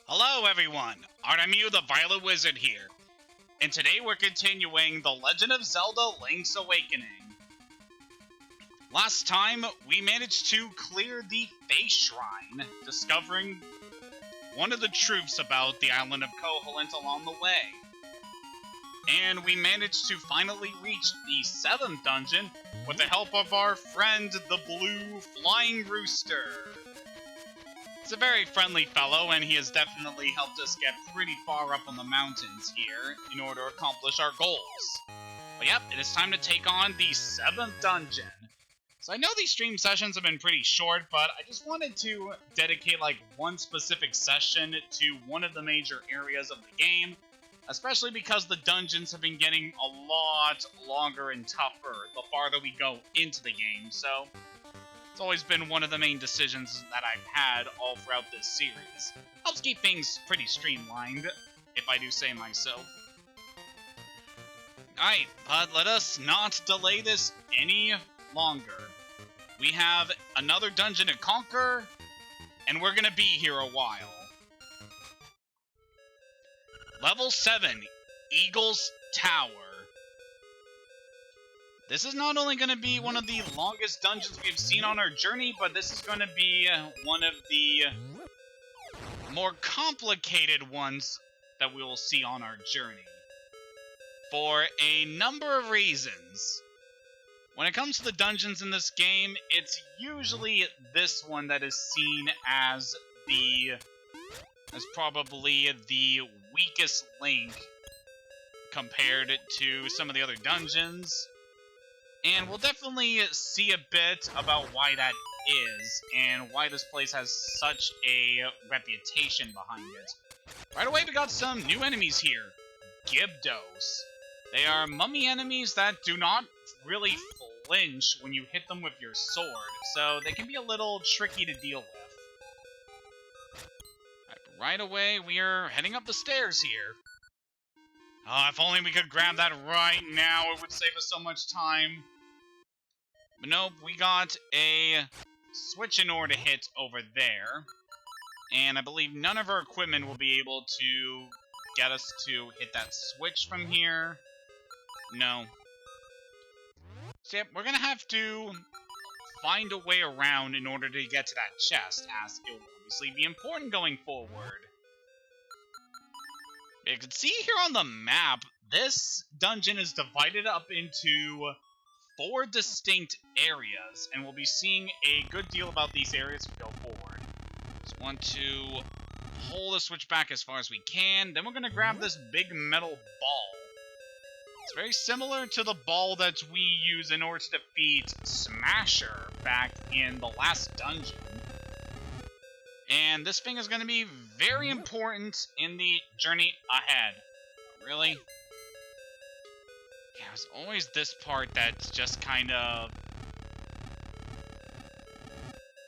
Hello everyone, Artemu the Violet Wizard here, and today we're continuing The Legend of Zelda Link's Awakening. Last time, we managed to clear the Face Shrine, discovering one of the truths about the island of Koholint along the way. And we managed to finally reach the 7th dungeon with the help of our friend, the Blue Flying Rooster. He's a very friendly fellow, and he has definitely helped us get pretty far up on the mountains here in order to accomplish our goals. But yep, it is time to take on the 7th dungeon. So I know these stream sessions have been pretty short, but I just wanted to dedicate like one specific session to one of the major areas of the game, especially because the dungeons have been getting a lot longer and tougher the farther we go into the game, so it's always been one of the main decisions that I've had all throughout this series. Helps keep things pretty streamlined, if I do say myself. Alright, but let us not delay this any longer. We have another dungeon to conquer, and we're gonna be here a while. Level 7, Eagle's Tower. This is not only going to be one of the longest dungeons we've seen on our journey, but this is going to be one of the more complicated ones that we will see on our journey. For a number of reasons. When it comes to the dungeons in this game, it's usually this one that is seen as probably the weakest link compared to some of the other dungeons. And we'll definitely see a bit about why that is, and why this place has such a reputation behind it. Right away, we got some new enemies here. Gibdos. They are mummy enemies that do not really flinch when you hit them with your sword, so they can be a little tricky to deal with. Right away, we are heading up the stairs here. Oh, if only we could grab that right now, it would save us so much time. But nope, we got a switch in order to hit over there. And I believe none of our equipment will be able to get us to hit that switch from here. No. So yep, we're gonna have to find a way around in order to get to that chest, as it will obviously be important going forward. You can see here on the map, this dungeon is divided up into 4 distinct areas, and we'll be seeing a good deal about these areas as we go forward. Just want to pull the switch back as far as we can, then we're going to grab this big metal ball. It's very similar to the ball that we use in order to defeat Smasher back in the last dungeon. And this thing is going to be very important in the journey ahead. Really? Yeah, it's always this part that's just kind of...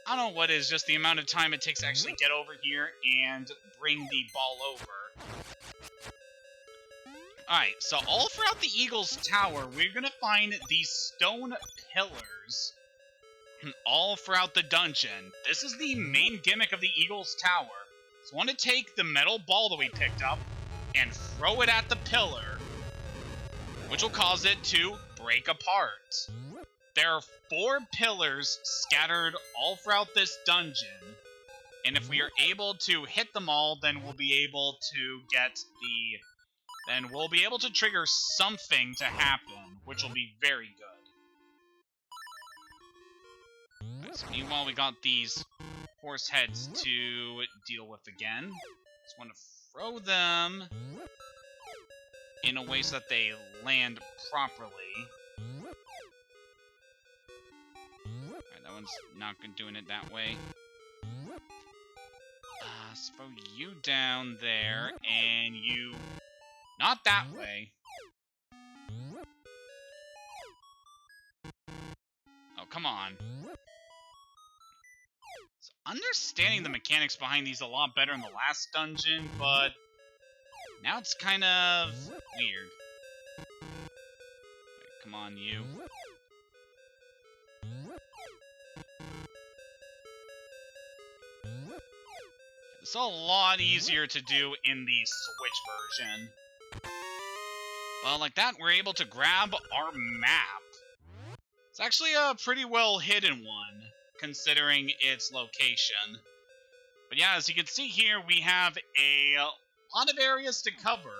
I don't know what is, just the amount of time it takes to actually get over here and bring the ball over. Alright, so all throughout the Eagle's Tower, we're going to find these stone pillars all throughout the dungeon. This is the main gimmick of the Eagle's Tower. So I want to take the metal ball that we picked up and throw it at the pillar, which will cause it to break apart. There are 4 pillars scattered all throughout this dungeon, and if we are able to hit them all, then we'll be able to trigger something to happen, which will be very good. So meanwhile, we got these horse heads to deal with again. Just want to throw them in a way so that they land properly. Alright, that one's not doing it that way. Let's throw you down there, and you... Not that way. Oh, come on. So, understanding the mechanics behind these a lot better in the last dungeon, but now it's kind of weird. Right, come on, you. It's a lot easier to do in the Switch version. Well, like that, we're able to grab our map. It's actually a pretty well hidden one, considering its location. But yeah, as you can see here, we have a lot of areas to cover.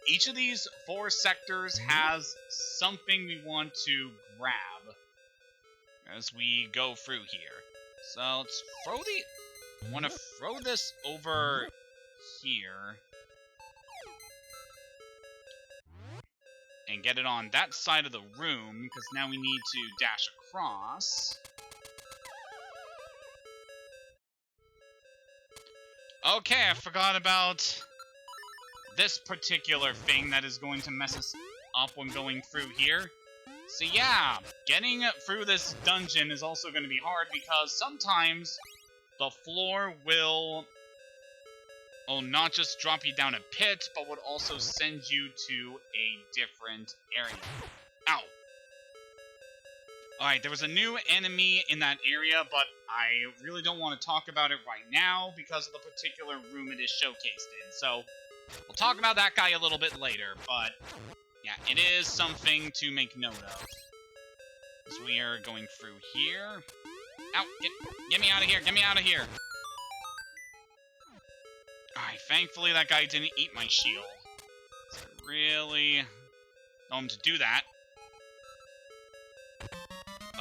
Each of these 4 sectors has something we want to grab as we go through here. So let's throw I want to throw this over here and get it on that side of the room, because now we need to dash across. Okay, I forgot about this particular thing that is going to mess us up when going through here. So yeah, getting through this dungeon is also going to be hard, because sometimes the floor will not just drop you down a pit, but would also send you to a different area. Ow! Alright, there was a new enemy in that area, but I really don't want to talk about it right now because of the particular room it is showcased in. So, we'll talk about that guy a little bit later, but yeah, it is something to make note of. So we are going through here. Ow! Get me out of here! Get me out of here! Alright, thankfully that guy didn't eat my shield. So I really want him to do that.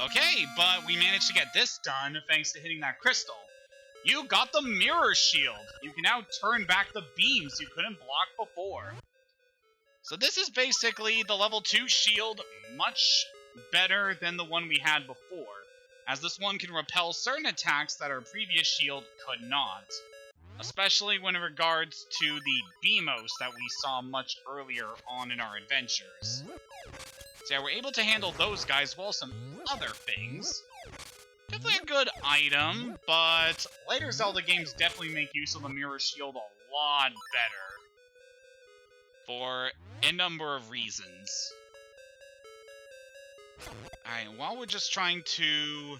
Okay, but we managed to get this done thanks to hitting that crystal. You got the mirror shield! You can now turn back the beams you couldn't block before. So this is basically the level 2 shield, much better than the one we had before, as this one can repel certain attacks that our previous shield could not. Especially when in regards to the Beamos that we saw much earlier on in our adventures. So yeah, we're able to handle those guys, while some other things. Definitely a good item, but later Zelda games definitely make use of the mirror shield a lot better. For a number of reasons. Alright, while we're just trying to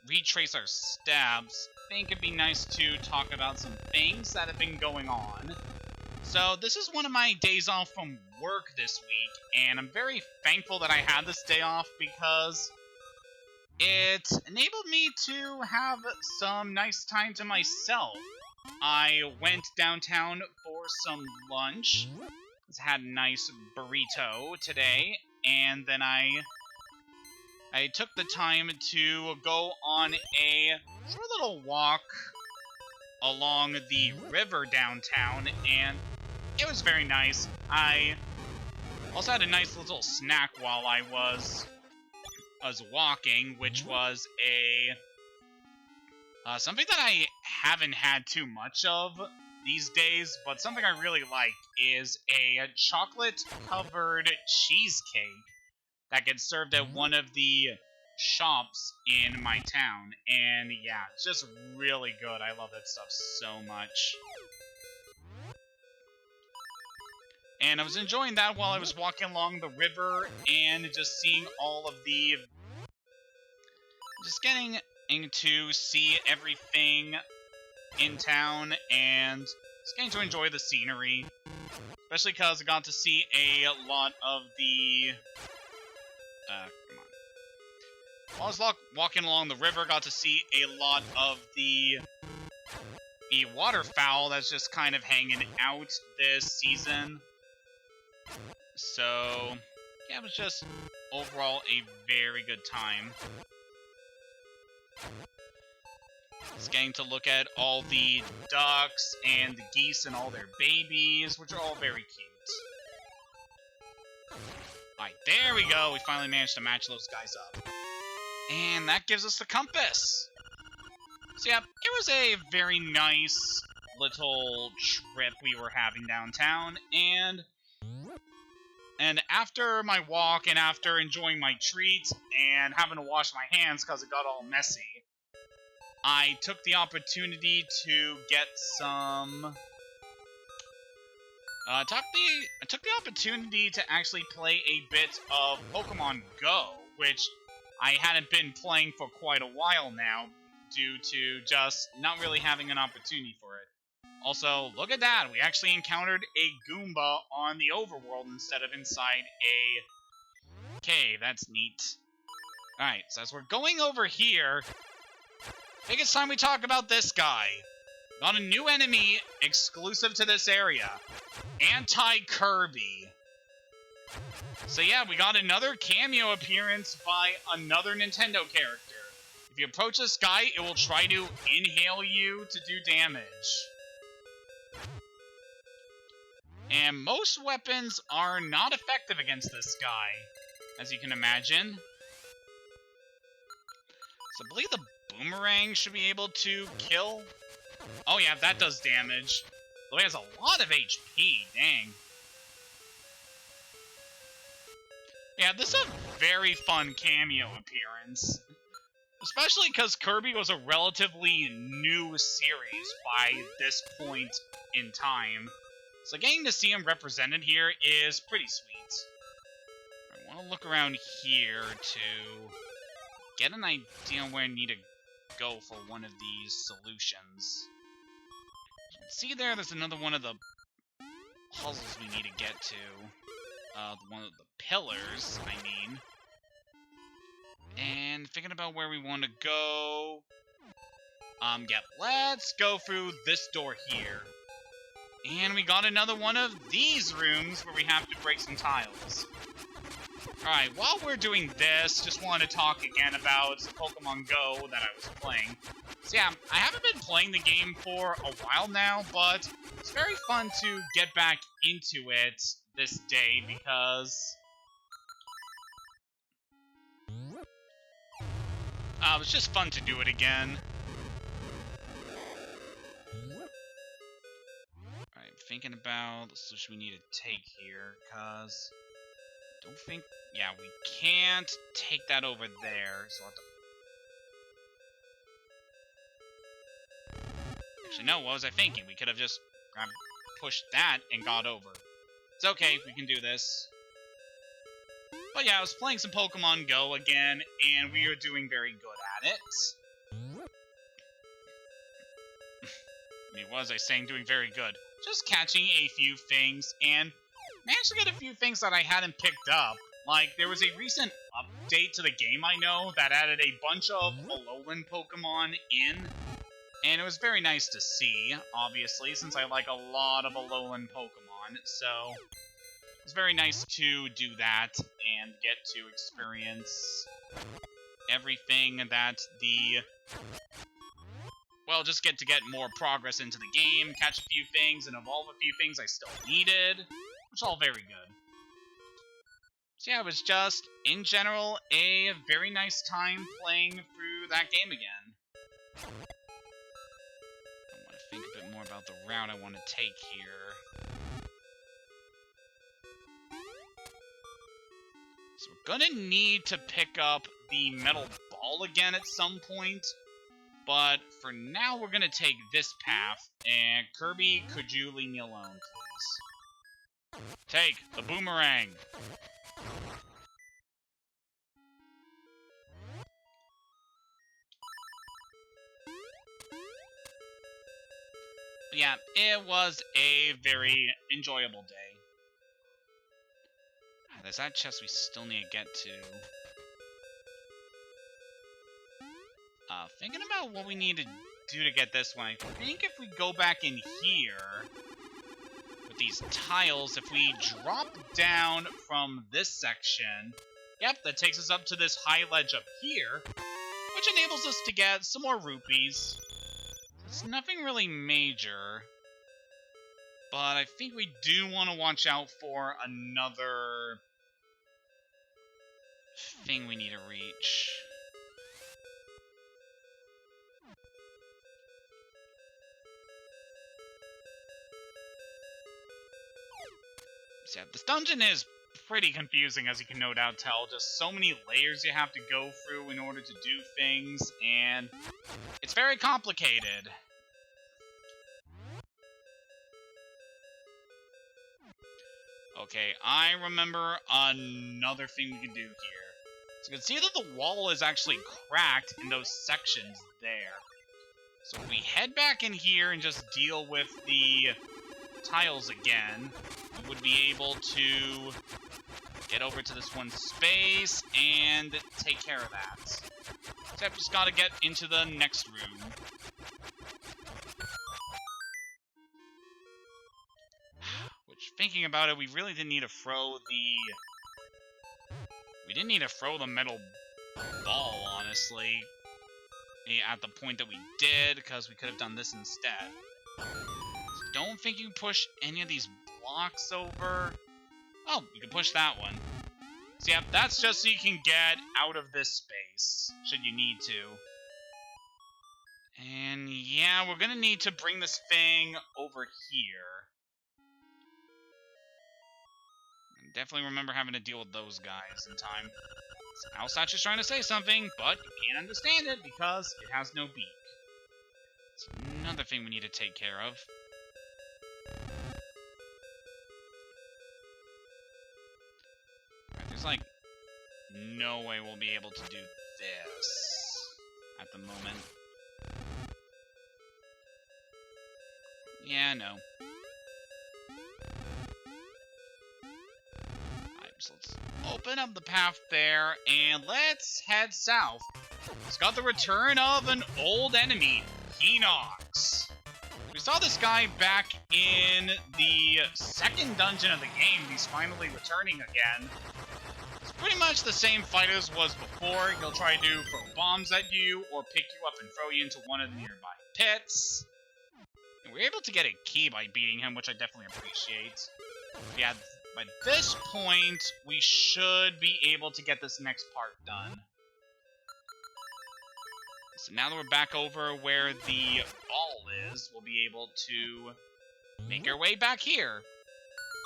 retrace our steps, I think it'd be nice to talk about some things that have been going on. So, this is one of my days off from work this week, and I'm very thankful that I had this day off because it enabled me to have some nice time to myself. I went downtown for some lunch, had a nice burrito today, and then I took the time to go on a short little walk along the river downtown, and it was very nice. I also had a nice little snack while I was walking, which was something that I haven't had too much of these days, but something I really like is a chocolate-covered cheesecake that gets served at one of the shops in my town. And yeah, it's just really good. I love that stuff so much. And I was enjoying that while I was walking along the river and just seeing all of the... just getting to see everything in town and just getting to enjoy the scenery. Especially because I got to see a lot of the... come on. While I was walking along the river, got to see a lot of the waterfowl that's just kind of hanging out this season. So, yeah, it was just overall a very good time. Just getting to look at all the ducks and the geese and all their babies, which are all very cute. Alright, there we go. We finally managed to match those guys up. And that gives us the compass. So yeah, it was a very nice little trip we were having downtown, and after my walk and after enjoying my treat and having to wash my hands because it got all messy, I took the opportunity to get some... I took the opportunity to actually play a bit of Pokemon Go, which I hadn't been playing for quite a while now, due to just not really having an opportunity for it. Also, look at that. We actually encountered a Goomba on the overworld instead of inside a cave. That's neat. Alright, so as we're going over here, I think it's time we talk about this guy. Got a new enemy exclusive to this area. Anti-Kirby. So yeah, we got another cameo appearance by another Nintendo character. If you approach this guy, it will try to inhale you to do damage. And most weapons are not effective against this guy, as you can imagine. So I believe the boomerang should be able to kill. Oh yeah, that does damage. Though he has a lot of HP, dang. Yeah, this is a very fun cameo appearance. Especially because Kirby was a relatively new series by this point in time. So getting to see him represented here is pretty sweet. I want to look around here to get an idea where I need to go for one of these solutions. As you can see there's another one of the puzzles we need to get to. One of the pillars, I mean. And thinking about where we want to go. Yeah, let's go through this door here. And we got another one of these rooms where we have to break some tiles. Alright, while we're doing this, just want to talk again about Pokemon Go that I was playing. So yeah, I haven't been playing the game for a while now, but it's very fun to get back into it this day because it's just fun to do it again. Alright, thinking about the solution we need to take here, because don't think... Yeah, we can't take that over there, so I'll have to... Actually, no, what was I thinking? We could have just pushed that and got over. It's okay, we can do this. But yeah, I was playing some Pokemon Go again, and we are doing very good at it. I mean, what was I saying? Doing very good. Just catching a few things, and managed to get a few things that I hadn't picked up. Like, there was a recent update to the game, I know, that added a bunch of Alolan Pokemon in. And it was very nice to see, obviously, since I like a lot of Alolan Pokemon. So, it was very nice to do that and get to experience everything that the... Well, just get more progress into the game, catch a few things, and evolve a few things I still needed, which is all very good. So yeah, it was just, in general, a very nice time playing through that game again. I want to think a bit more about the route I want to take here. So we're gonna need to pick up the metal ball again at some point. But for now, we're gonna take this path. And Kirby, could you leave me alone, please? Take the boomerang. But yeah, it was a very enjoyable day. There's that chest we still need to get to. Thinking about what we need to do to get this one, I think if we go back in here with these tiles, if we drop down from this section, yep, that takes us up to this high ledge up here, which enables us to get some more rupees. It's nothing really major, but I think we do want to watch out for another thing we need to reach. So yeah, this dungeon is pretty confusing, as you can no doubt tell. Just so many layers you have to go through in order to do things, and it's very complicated. Okay, I remember another thing we can do here. So you can see that the wall is actually cracked in those sections there. So if we head back in here and just deal with the tiles again, we would be able to get over to this one space and take care of that. Except just gotta get into the next room. Which, thinking about it, we really didn't need to throw the... We didn't need to throw the metal ball, honestly, at the point that we did, because we could have done this instead. So don't think you can push any of these blocks over. Oh, you can push that one. So yeah, that's just so you can get out of this space, should you need to. And yeah, we're gonna need to bring this thing over here. And definitely remember having to deal with those guys in time. Alsatch is trying to say something, but you can't understand it because it has no beak. It's another thing we need to take care of. Alright, there's like no way we'll be able to do this at the moment. Yeah, no. Alright, so let's open up the path there, and let's head south. It's got the return of an old enemy, Hinox. We saw this guy back in the second dungeon of the game. He's finally returning again. It's pretty much the same fight as was before. He'll try to throw bombs at you, or pick you up and throw you into one of the nearby pits. And we're able to get a key by beating him, which I definitely appreciate. Yeah, by this point, we should be able to get this next part done. So now that we're back over where the ball is, we'll be able to make our way back here.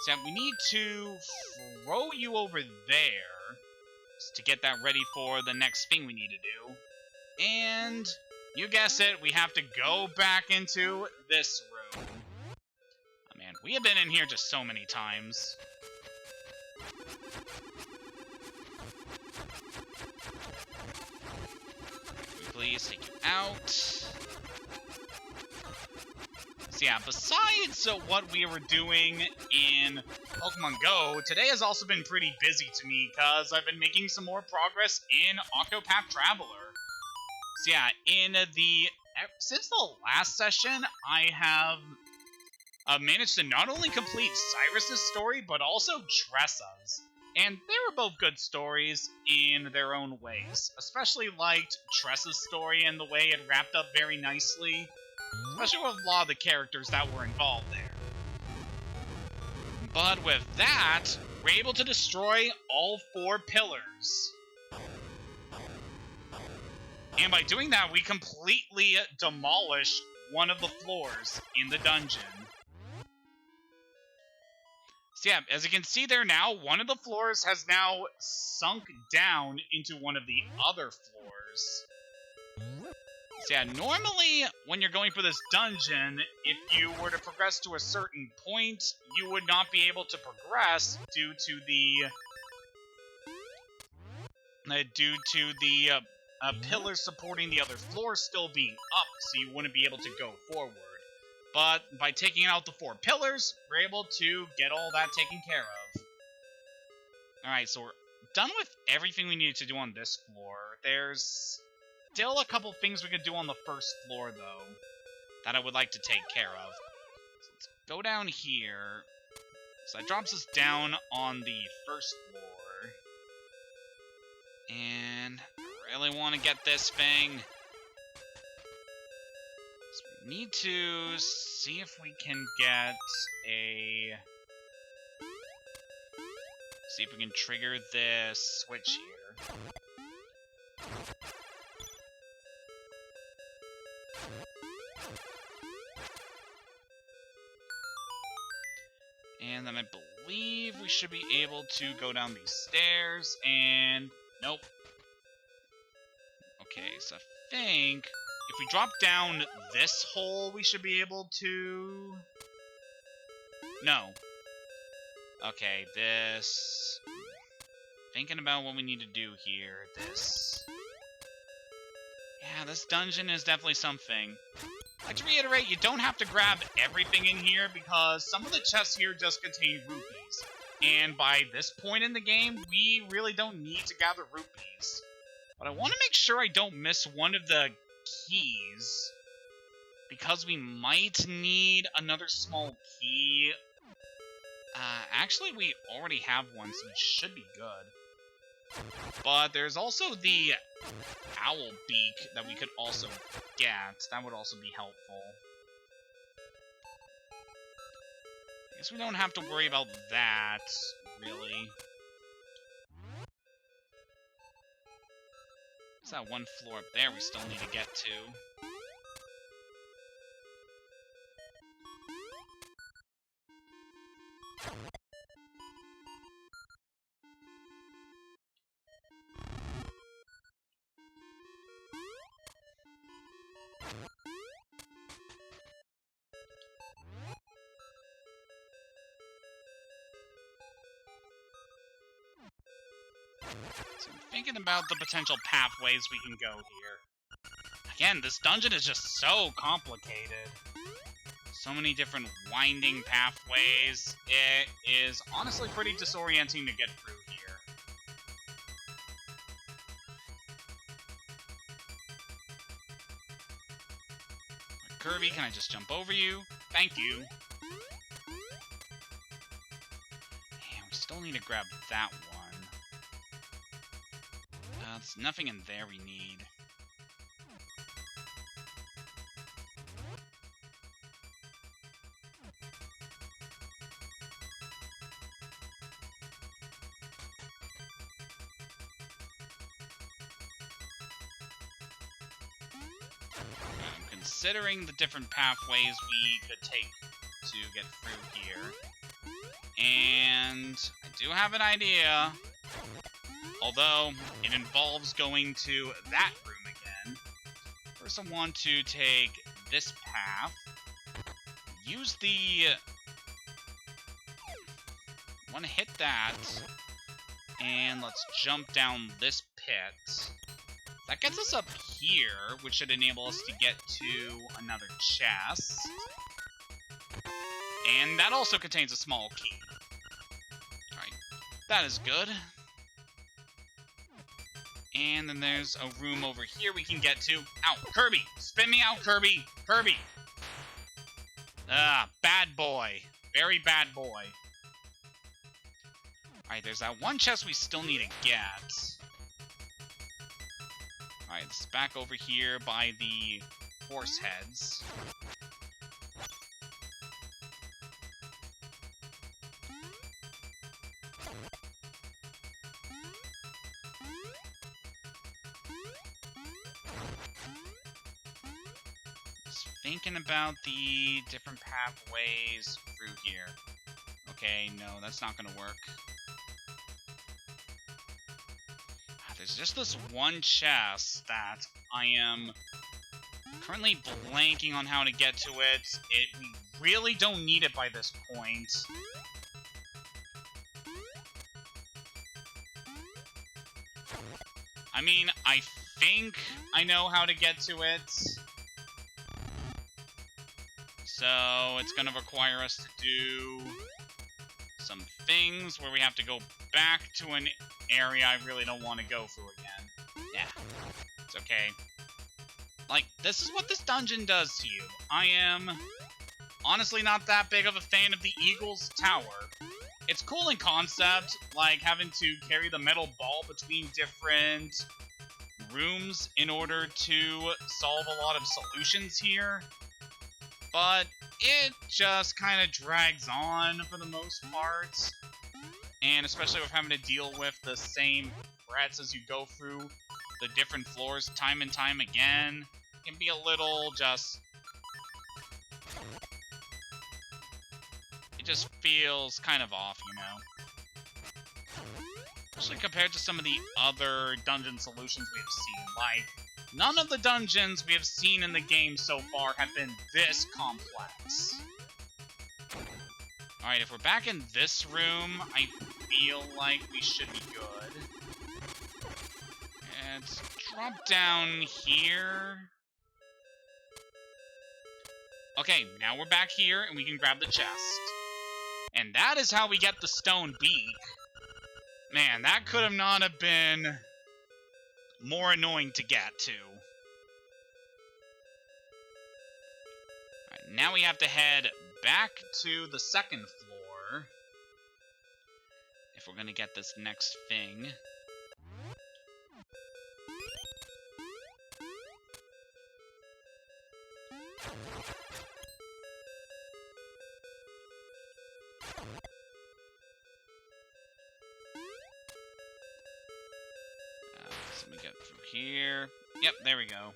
So we need to throw you over there to get that ready for the next thing we need to do. And you guess it, we have to go back into this room. Oh man, we have been in here just so many times. Please take you out. So yeah, besides what we were doing in Pokemon Go, today has also been pretty busy to me because I've been making some more progress in Octopath Traveler. So yeah, since the last session, I have managed to not only complete Cyrus's story, but also Tressa's. And they were both good stories in their own ways. Especially liked Tressa's story and the way it wrapped up very nicely. Especially with a lot of the characters that were involved there. But with that, we're able to destroy all 4 pillars. And by doing that, we completely demolish one of the floors in the dungeon. So yeah, as you can see there now, one of the floors has now sunk down into one of the other floors. So yeah, normally when you're going for this dungeon, if you were to progress to a certain point, you would not be able to progress due to the pillars supporting the other floors still being up, so you wouldn't be able to go forward. But by taking out the 4 pillars, we're able to get all that taken care of. Alright, so we're done with everything we needed to do on this floor. There's still a couple things we could do on the first floor, though, that I would like to take care of. So let's go down here. So that drops us down on the first floor. And I really want to get this thing. So we need to see if we can get a... See if we can trigger this switch here. And then I believe we should be able to go down these stairs, and... Nope. Okay, so I think if we drop down this hole, we should be able to... No. Okay, this... Thinking about what we need to do here, this... Yeah, this dungeon is definitely something. I'd like to reiterate, you don't have to grab everything in here because some of the chests here just contain rupees. And by this point in the game, we really don't need to gather rupees. But I want to make sure I don't miss one of the keys, because we might need another small key. Actually, we already have one, so it should be good. But there's also the owl beak that we could also get. That would also be helpful. I guess we don't have to worry about that, really. There's that one floor up there we still need to get to. So I'm thinking about the potential pathways we can go here. Again, this dungeon is just so complicated. So many different winding pathways. It is honestly pretty disorienting to get through here. Kirby, can I just jump over you? Thank you. Man, we still need to grab that one. There's nothing in there we need. I'm considering the different pathways we could take to get through here. And I do have an idea. Although, it involves going to that room again. First I want to take this path. Use the... I want to hit that. And let's jump down this pit. That gets us up here, which should enable us to get to another chest. And that also contains a small key. Alright, that is good. And then there's a room over here we can get to. Ow, Kirby! Spin me out, Kirby! Kirby! Ah, bad boy. Very bad boy. Alright, there's that one chest we still need to get. Alright, it's back over here by the horse heads. Just thinking about the different pathways through here. Okay, no, that's not gonna work. There's just this one chest that I am currently blanking on how to get to it. We really don't need it by this point. I mean, I think I know how to get to it. So it's gonna require us to do some things where we have to go back to an area I really don't want to go through again. Yeah, it's okay. Like, this is what this dungeon does to you. I am honestly not that big of a fan of the Eagle's Tower. It's cool in concept, like having to carry the metal ball between different rooms in order to solve a lot of solutions here. But it just kind of drags on for the most part. And especially with having to deal with the same threats as you go through the different floors time and time again, it can be a little just... It just feels kind of off, you know? Especially compared to some of the other dungeon solutions we have seen. Like, none of the dungeons we have seen in the game so far have been this complex. Alright, if we're back in this room, I feel like we should be good. Let's drop down here. Okay, now we're back here, and we can grab the chest. And that is how we get the stone beak. Man, that could have not have been more annoying to get to. Alright, now we have to head back to the second floor. If we're gonna get this next thing. So we get through here. Yep, there we go.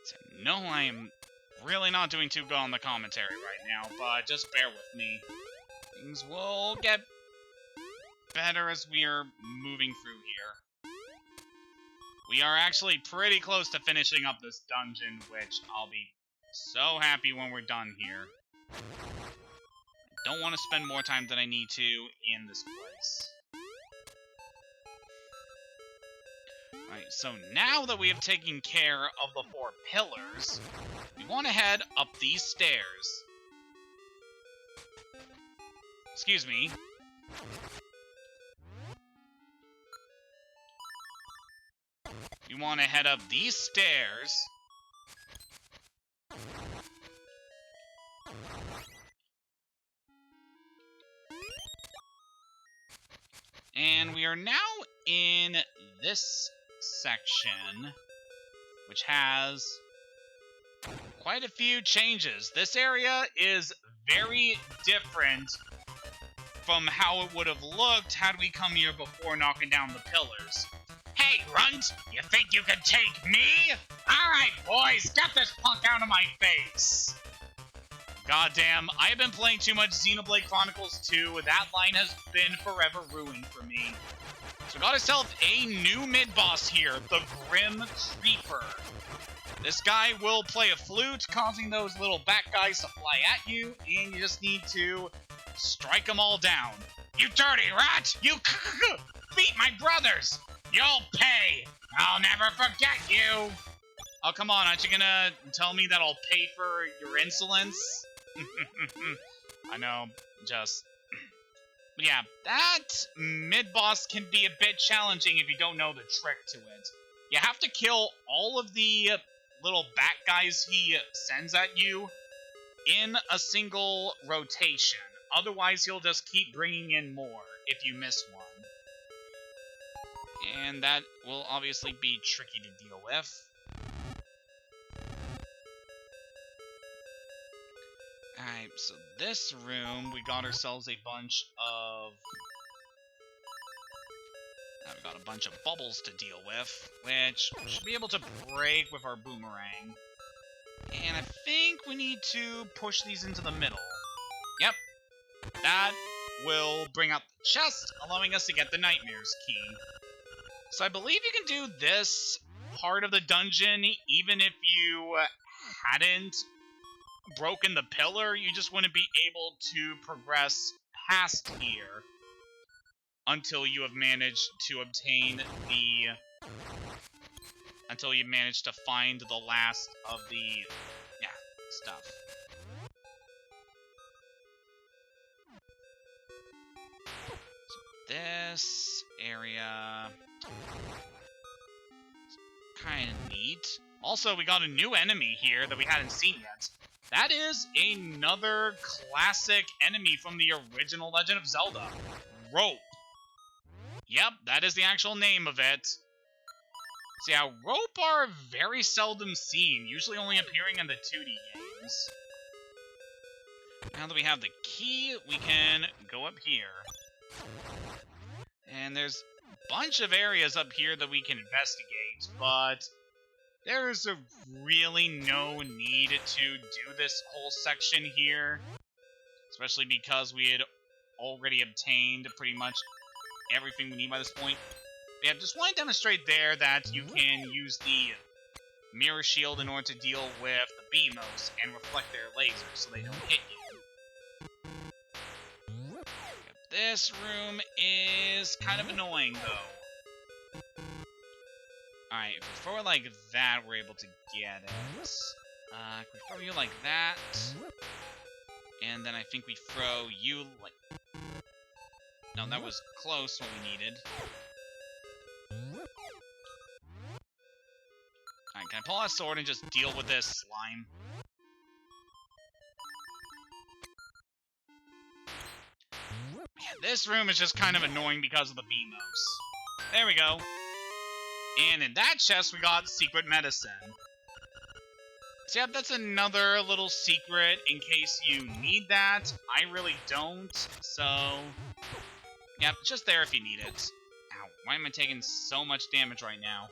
So, no, I am really not doing too good on the commentary right now, but just bear with me. Things will get better as we are moving through here. We are actually pretty close to finishing up this dungeon, which I'll be so happy when we're done here. Don't want to spend more time than I need to in this place. Alright, so now that we have taken care of the 4 pillars, we want to head up these stairs. Excuse me. We want to head up these stairs. And we are now in this section, which has quite a few changes. This area is very different from how it would have looked had we come here before knocking down the pillars. Hey, Runt! You think you can take me? Alright, boys, get this punk out of my face! Goddamn, I have been playing too much Xenoblade Chronicles 2. That line has been forever ruined for me. So we got ourselves a new mid-boss here, the Grim Creeper. This guy will play a flute, causing those little bat guys to fly at you, and you just need to strike them all down. You dirty rat! You beat my brothers! You'll pay! I'll never forget you! Oh, come on, aren't you gonna tell me that I'll pay for your insolence? I know, just... Yeah, that mid-boss can be a bit challenging if you don't know the trick to it. You have to kill all of the little bat guys he sends at you in a single rotation. Otherwise, he'll just keep bringing in more if you miss one. And that will obviously be tricky to deal with. Alright, so this room, we got ourselves a bunch of... we got a bunch of bubbles to deal with, which we should be able to break with our boomerang. And I think we need to push these into the middle. Yep. That will bring up the chest, allowing us to get the Nightmare's key. So I believe you can do this part of the dungeon even if you hadn't broken the pillar. You just wouldn't be able to progress past here until you have managed to obtain the... until you manage to find the last of the... stuff. So this area... kind of neat. Also, we got a new enemy here that we hadn't seen yet. That is another classic enemy from the original Legend of Zelda. Rope. Yep, that is the actual name of it. So yeah, rope are very seldom seen, usually only appearing in the 2D games. Now that we have the key, we can go up here. And there's a bunch of areas up here that we can investigate, but there's really no need to do this whole section here. Especially because we had already obtained pretty much everything we need by this point. Yeah, just want to demonstrate there that you can use the mirror shield in order to deal with the Beamos and reflect their lasers so they don't hit you. This room is kind of annoying, though. Alright, if we throw it like that, we're able to get it. Can we throw you like that? And then I think we throw you like... No, that was close what we needed. Alright, can I pull out a sword and just deal with this slime? Man, this room is just kind of annoying because of the Beamos. There we go. And in that chest, we got secret medicine. So yeah, that's another little secret in case you need that. I really don't, so... yeah, just there if you need it. Ow, why am I taking so much damage right now?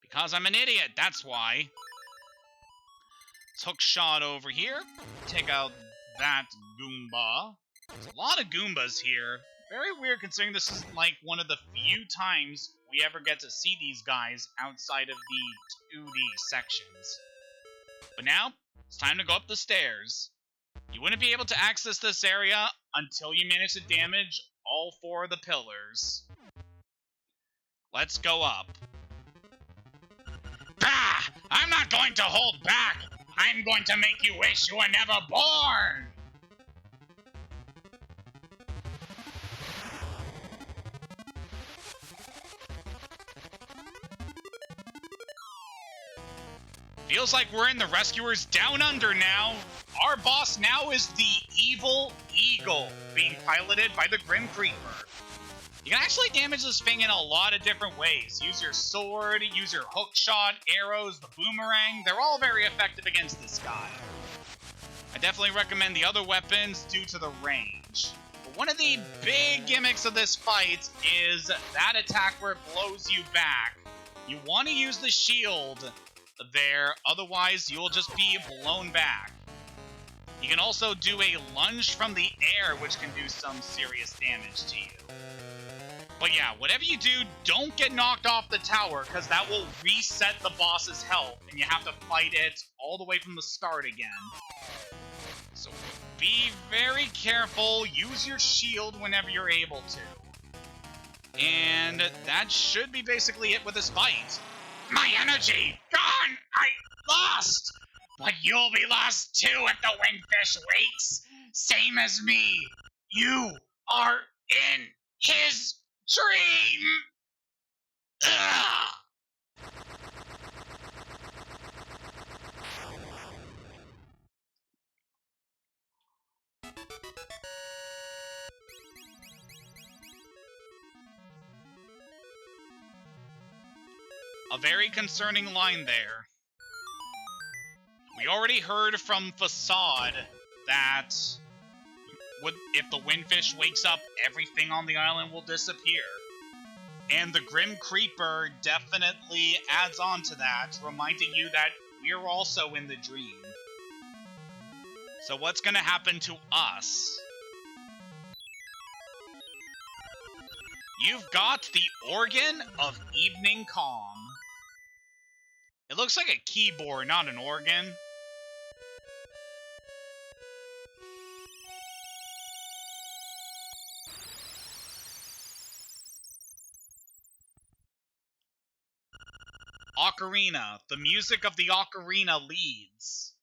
Because I'm an idiot, that's why. Let's hook shot over here. Take out that Goomba. There's a lot of Goombas here. Very weird considering this is like one of the few times we ever get to see these guys outside of the 2D sections. But now, it's time to go up the stairs. You wouldn't be able to access this area until you manage to damage all 4 of the pillars. Let's go up. Bah! I'm not going to hold back! I'm going to make you wish you were never born! Feels like we're in the Rescuers Down Under now. Our boss now is the Evil Eagle, being piloted by the Grim Creeper. You can actually damage this thing in a lot of different ways. Use your sword, use your hook shot, arrows, the boomerang. They're all very effective against this guy. I definitely recommend the other weapons due to the range. But one of the big gimmicks of this fight is that attack where it blows you back. You want to use the shield there, otherwise you'll just be blown back. You can also do a lunge from the air, which can do some serious damage to you. But yeah, whatever you do, don't get knocked off the tower, because that will reset the boss's health, and you have to fight it all the way from the start again. So be very careful, use your shield whenever you're able to. And that should be basically it with this fight. My energy! Gone! I lost! But you'll be lost too if the windfish wakes! Same as me! You are in his dream! Ugh! A very concerning line there. We already heard from Facade that if the windfish wakes up, everything on the island will disappear. And the Grim Creeper definitely adds on to that, reminding you that we're also in the dream. So what's gonna happen to us? You've got the Organ of Evening Calm. It looks like a keyboard, not an organ. Ocarina. The music of the ocarina leads.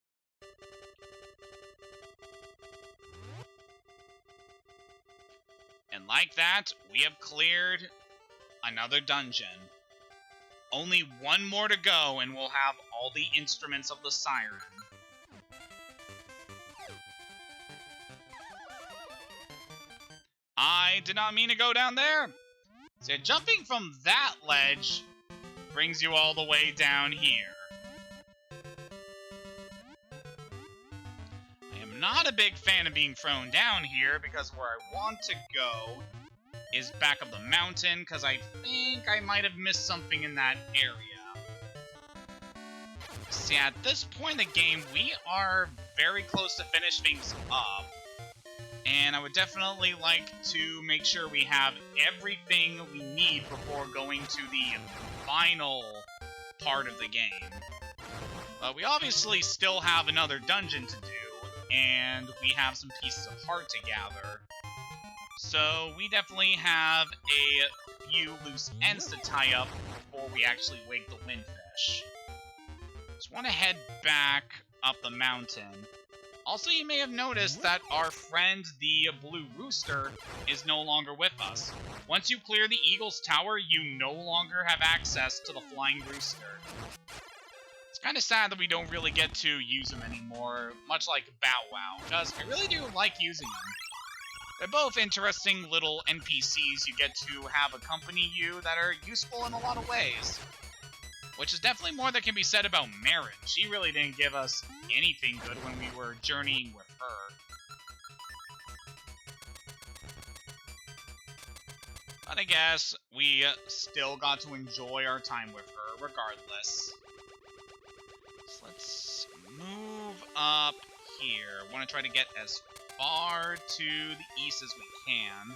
And like that, we have cleared another dungeon. Only one more to go, and we'll have all the instruments of the Siren. I did not mean to go down there. So jumping from that ledge brings you all the way down here. I am not a big fan of being thrown down here, because where I want to go is back up the mountain, because I think I might have missed something in that area. See, at this point in the game, we are very close to finish things up. And I would definitely like to make sure we have everything we need before going to the final part of the game. But we obviously still have another dungeon to do, and we have some pieces of heart to gather. So we definitely have a few loose ends to tie up before we actually wake the windfish. Just want to head back up the mountain. Also, you may have noticed that our friend, the Blue Rooster, is no longer with us. Once you clear the Eagle's Tower, you no longer have access to the Flying Rooster. It's kind of sad that we don't really get to use him anymore, much like Bow Wow, because I really do like using them. They're both interesting little NPCs you get to have accompany you that are useful in a lot of ways. Which is definitely more that can be said about Marin. She really didn't give us anything good when we were journeying with her. But I guess we still got to enjoy our time with her regardless. So let's move up here. I want to try to get as far to the east as we can.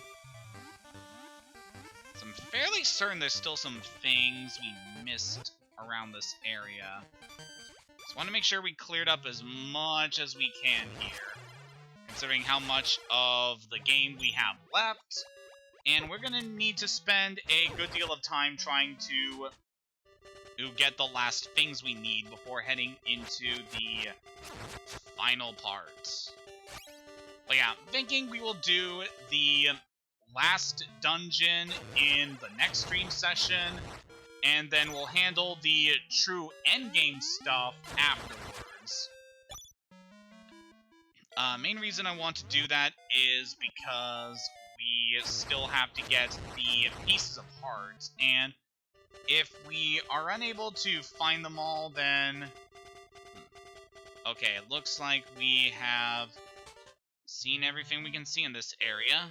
So I'm fairly certain there's still some things we missed around this area. Just want to make sure we cleared up as much as we can here, considering how much of the game we have left, and we're gonna need to spend a good deal of time trying to get the last things we need before heading into the final parts. But yeah, I'm thinking we will do the last dungeon in the next stream session, and then we'll handle the true endgame stuff afterwards. Main reason I want to do that is because we still have to get the pieces of hearts, and if we are unable to find them all, then... Okay, it looks like we have seen everything we can see in this area.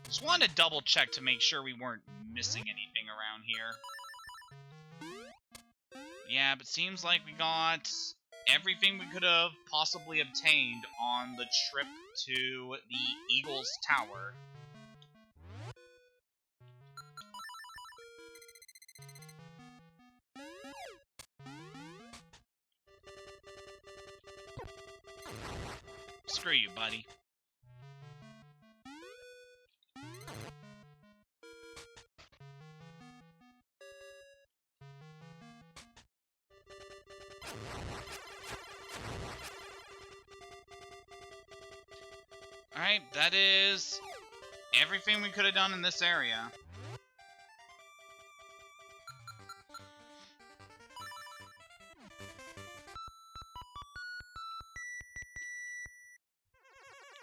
Just wanted to double check to make sure we weren't missing anything around here. Yeah, but seems like we got everything we could have possibly obtained on the trip to the Eagle's Tower. Screw you, buddy. Alright, that is everything we could have done in this area.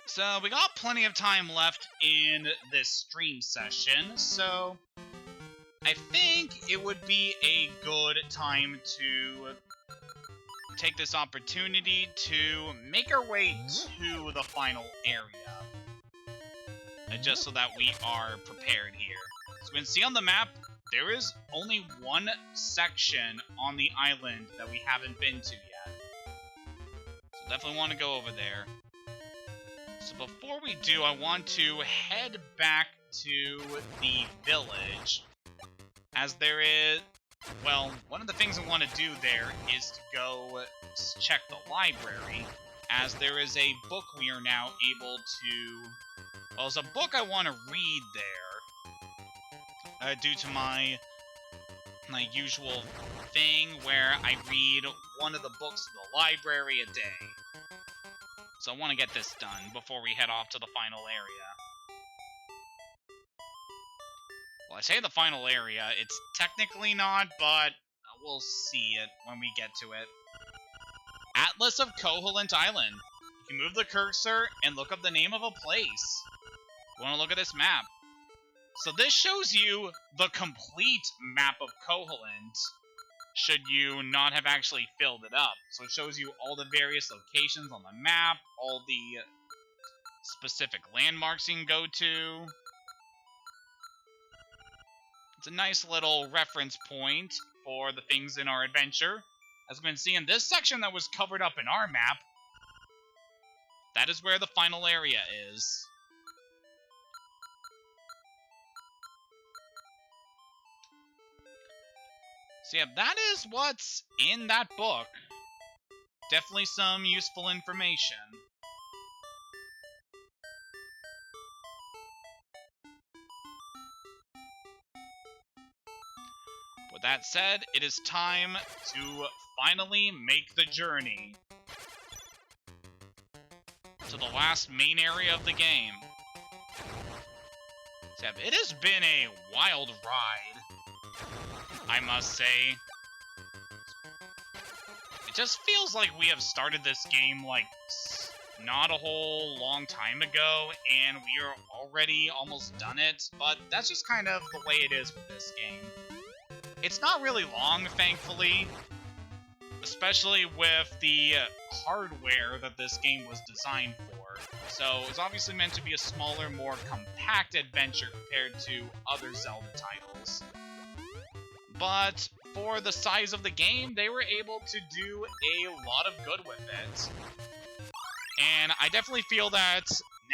So, we got plenty of time left in this stream session, so I think it would be a good time to take this opportunity to make our way to the final area. Just so that we are prepared here. So we can see on the map, there is only one section on the island that we haven't been to yet. So definitely want to go over there. So before we do, I want to head back to the village. As there is... Well, one of the things I want to do there is to go check the library, as there is a book we are now able to... Well, there's a book I want to read there, due to my usual thing where I read one of the books in the library a day. So I want to get this done before we head off to the final area. Well, I say the final area, it's technically not, but we'll see it when we get to it. Atlas of Koholint Island. You can move the cursor and look up the name of a place. You want to look at this map. So this shows you the complete map of Koholint, should you not have actually filled it up. So it shows you all the various locations on the map, all the specific landmarks you can go to. It's a nice little reference point for the things in our adventure. As we can see in this section that was covered up in our map, that is where the final area is. So yeah, that is what's in that book. Definitely some useful information. that said, it is time to finally make the journey to the last main area of the game. It has been a wild ride, I must say. It just feels like we have started this game, like, not a whole long time ago, and we are already almost done it, but that's just kind of the way it is with this game. It's not really long, thankfully, especially with the hardware that this game was designed for. So it's obviously meant to be a smaller, more compact adventure compared to other Zelda titles. But for the size of the game, they were able to do a lot of good with it. And I definitely feel that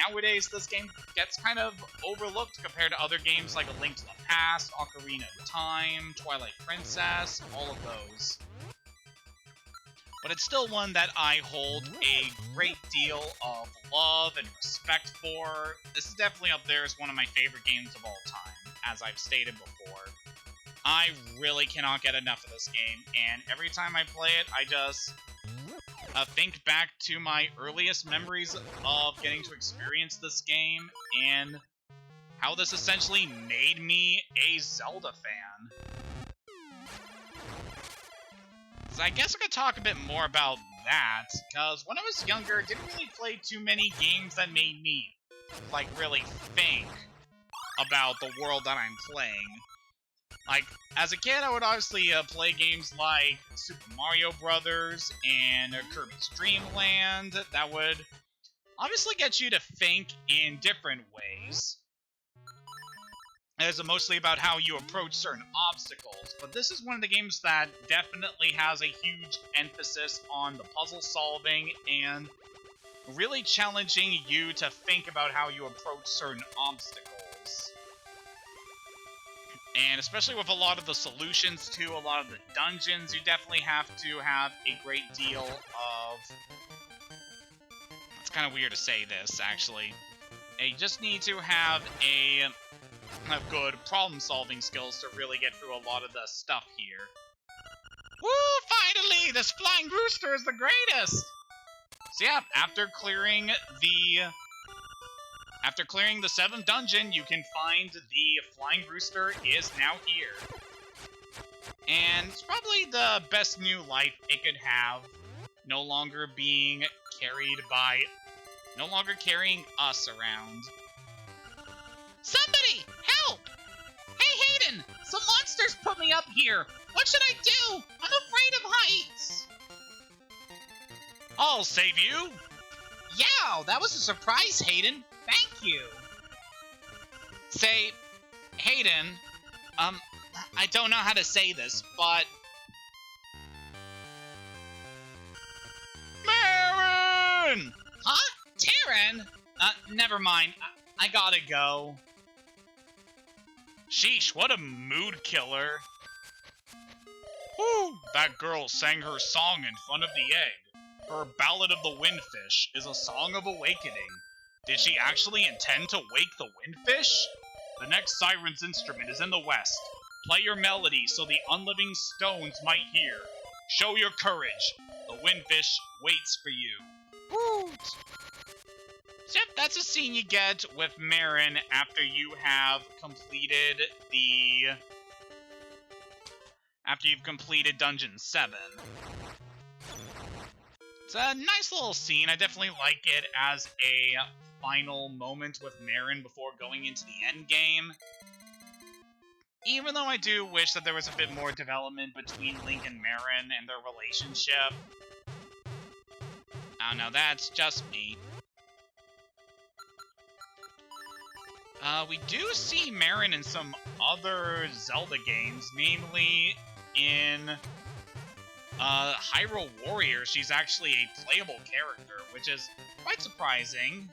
nowadays this game gets kind of overlooked compared to other games like A Link to the Past, Ocarina of Time, Twilight Princess, all of those. But it's still one that I hold a great deal of love and respect for. This is definitely up there as one of my favorite games of all time, as I've stated before. I really cannot get enough of this game, and every time I play it, I just think back to my earliest memories of getting to experience this game, and how this essentially made me a Zelda fan. So I guess I could talk a bit more about that, because when I was younger, I didn't really play too many games that made me, like, really think about the world that I'm playing. Like, as a kid, I would obviously play games like Super Mario Brothers and Kirby's Dream Land that would obviously get you to think in different ways. It's mostly about how you approach certain obstacles, but this is one of the games that definitely has a huge emphasis on the puzzle solving and really challenging you to think about how you approach certain obstacles. And especially with a lot of the solutions to a lot of the dungeons, you definitely have to have a great deal of... It's kind of weird to say this, actually. You just need to have good problem-solving skills to really get through a lot of the stuff here. Woo! Finally! This flying rooster is the greatest! So yeah, after clearing the 7th dungeon, you can find the flying rooster is now here. And it's probably the best new life it could have, no longer carrying us around. Somebody! Help! Hey, Hayden! Some monsters put me up here! What should I do? I'm afraid of heights! I'll save you! Yeah, that was a surprise, Hayden. Thank you! Say, Hayden, I don't know how to say this, but... Marin! Huh? Taran? Never mind. I gotta go. Sheesh, what a mood killer. Whew, that girl sang her song in front of the egg. Her Ballad of the Windfish is a song of awakening. Did she actually intend to wake the windfish? The next Siren's instrument is in the west. Play your melody so the unliving stones might hear. Show your courage. The windfish waits for you. Woo! So yep, that's a scene you get with Marin after you have completed you've completed Dungeon 7. It's a nice little scene. I definitely like it as a final moment with Marin before going into the end game. Even though I do wish that there was a bit more development between Link and Marin and their relationship. I don't know, that's just me. We do see Marin in some other Zelda games, namely in Hyrule Warriors. She's actually a playable character, which is quite surprising.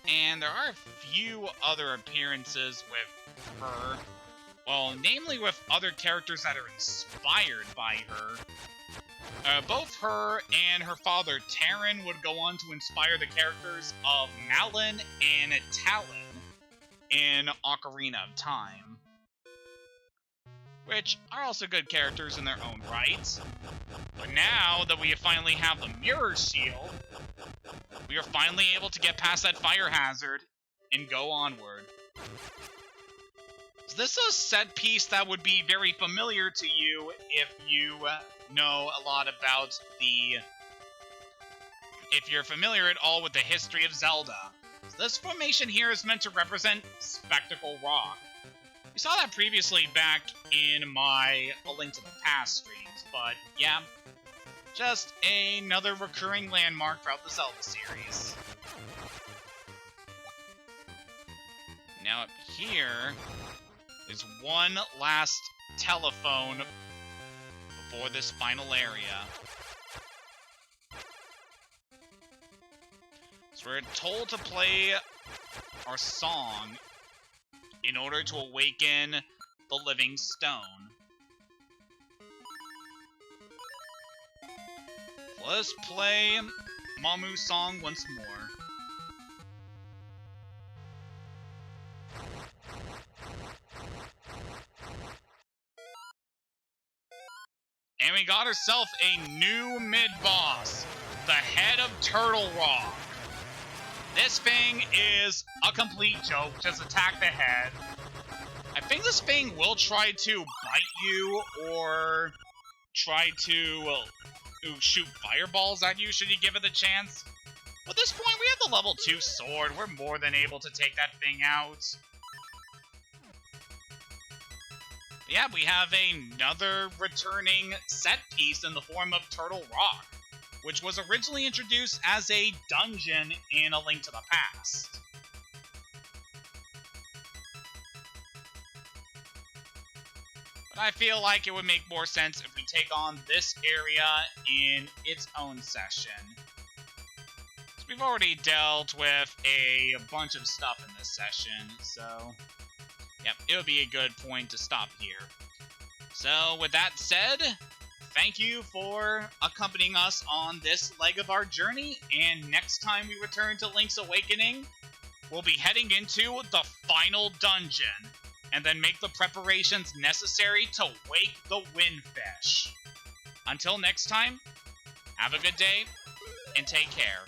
And there are a few other appearances with her. Well, namely with other characters that are inspired by her. Both her and her father, Taran, would go on to inspire the characters of Malin and Talon in Ocarina of Time. which are also good characters in their own right. But now that we finally have the mirror shield, we are finally able to get past that fire hazard and go onward. So this is a set piece that would be very familiar to you if you know a lot about if you're familiar at all with the history of Zelda. So this formation here is meant to represent Spectacle Rock. We saw that previously back in my A Link to the Past streams, but yeah, just another recurring landmark throughout the Zelda series. Now up here is one last telephone before this final area. So we're told to play our song in order to awaken the living stone. Let's play Mamu's song once more. And we got ourselves a new mid-boss, the head of Turtle Rock. This thing is a complete joke, just attack the head. I think this thing will try to bite you or try to shoot fireballs at you should you give it the chance. At this point, we have the level 2 sword. We're more than able to take that thing out. Yeah, we have another returning set piece in the form of Turtle Rock, which was originally introduced as a dungeon in A Link to the Past. But I feel like it would make more sense if we take on this area in its own session. So we've already dealt with a bunch of stuff in this session, so yep, it would be a good point to stop here. So with that said, thank you for accompanying us on this leg of our journey, and next time we return to Link's Awakening, we'll be heading into the final dungeon, and then make the preparations necessary to wake the Windfish. Until next time, have a good day, and take care.